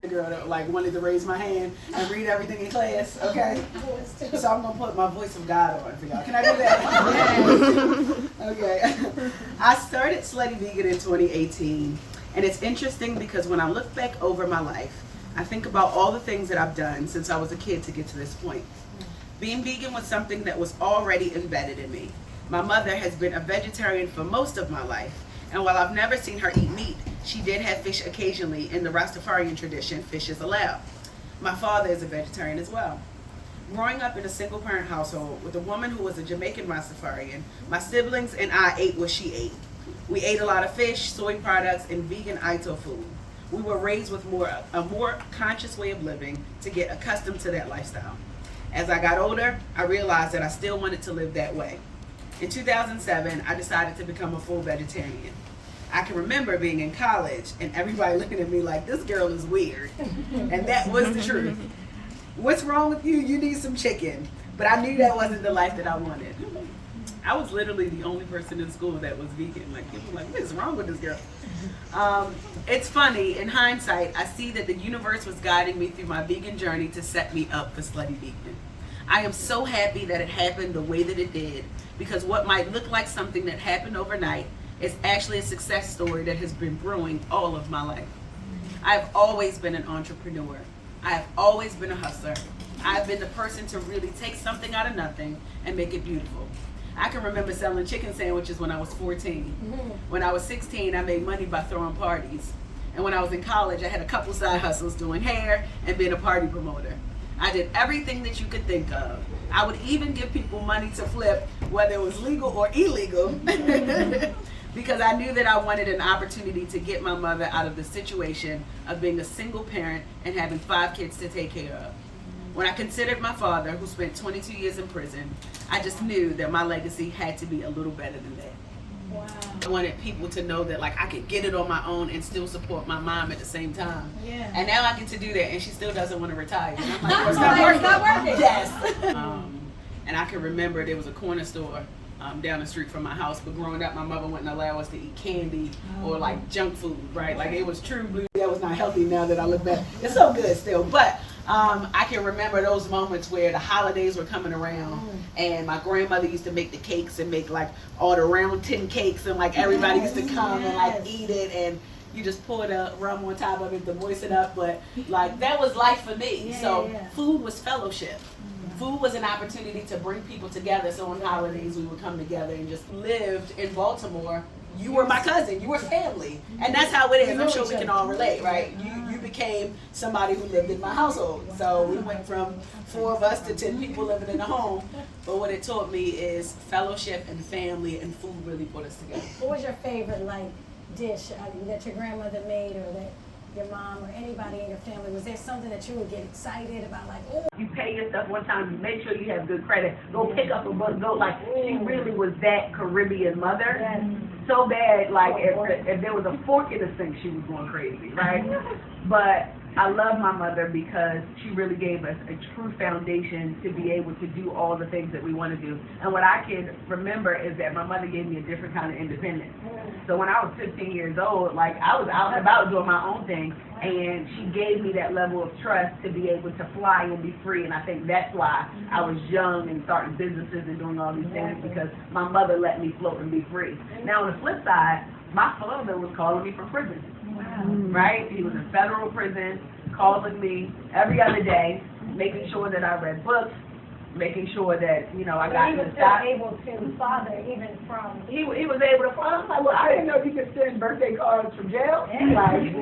Girl that like wanted to raise my hand and read everything in class, okay? So I'm gonna put my voice of God on for y'all. Can I do that? Okay. I started Slutty Vegan in 2018, and it's interesting because when I look back over my life, I think about all the things that I've done since I was a kid to get to this point. Being vegan was something that was already embedded in me. My mother has been a vegetarian for most of my life, and while I've never seen her eat meat, she did have fish occasionally. In the Rastafarian tradition, fish is allowed. My father is a vegetarian as well. Growing up in a single parent household with a woman who was a Jamaican Rastafarian, my siblings and I ate what she ate. We ate a lot of fish, soy products, and vegan Ito food. We were raised with a more conscious way of living to get accustomed to that lifestyle. As I got older, I realized that I still wanted to live that way. In 2007, I decided to become a full vegetarian. I can remember being in college and everybody looking at me like, this girl is weird. And that was the truth. What's wrong with you? You need some chicken. But I knew that wasn't the life that I wanted. I was literally the only person in school that was vegan. Like, people were like, what is wrong with this girl? It's funny, in hindsight, I see that the universe was guiding me through my vegan journey to set me up for Slutty Vegan. I am so happy that it happened the way that it did, because what might look like something that happened overnight is actually a success story that has been brewing all of my life. I've always been an entrepreneur. I have always been a hustler. I've been the person to really take something out of nothing and make it beautiful. I can remember selling chicken sandwiches when I was 14. When I was 16, I made money by throwing parties. And when I was in college, I had a couple side hustles doing hair and being a party promoter. I did everything that you could think of. I would even give people money to flip, whether it was legal or illegal, because I knew that I wanted an opportunity to get my mother out of the situation of being a single parent and having 5 kids to take care of. When I considered my father, who spent 22 years in prison, I just knew that my legacy had to be a little better than that. Wow. I wanted people to know that like I could get it on my own and still support my mom at the same time. Yeah. And now I get to do that, and she still doesn't want to retire. And I'm like, well, it's not working. Yes. And I can remember there was a corner store down the street from my house, but growing up, my mother wouldn't allow us to eat candy or like junk food, right? Like it was true blue. That was not healthy now that I look back. It's so good still, but I can remember those moments where the holidays were coming around and my grandmother used to make the cakes and make like all the round tin cakes, and like everybody used to come and like eat it, and you just pour the rum on top of it to moisten up, but like that was life for me. Food was fellowship. Food was an opportunity to bring people together. So on holidays we would come together and just lived in Baltimore. You were my cousin, you were family. And that's how it is. I'm sure we can all relate, right? You became somebody who lived in my household. So we went from 4 of us to 10 people living in the home. But what it taught me is fellowship and family, and food really put us together. What was your favorite like dish that your grandmother made, or that your mom or anybody in your family? Was there something that you would get excited about, like, oh? You pay your stuff one time, you make sure you have good credit, go pick up a book, go, like, she really was that Caribbean mother. Yes. So bad, like, if there was a fork in the sink, she was going crazy, right? But I love my mother because she really gave us a true foundation to be able to do all the things that we want to do. And what I can remember is that my mother gave me a different kind of independence. So when I was 15 years old, like, I was out and about doing my own thing, and she gave me that level of trust to be able to fly and be free. And I think that's why I was young and starting businesses and doing all these things, because my mother let me float and be free. Now on the flip side, my father was calling me from prison. Right? He was in federal prison, calling me every other day, making sure that I read books, making sure that, you know, I got to stop. He was still able to father even from... He was able to father. I'm like, well, I didn't know you could send birthday cards from jail. Like,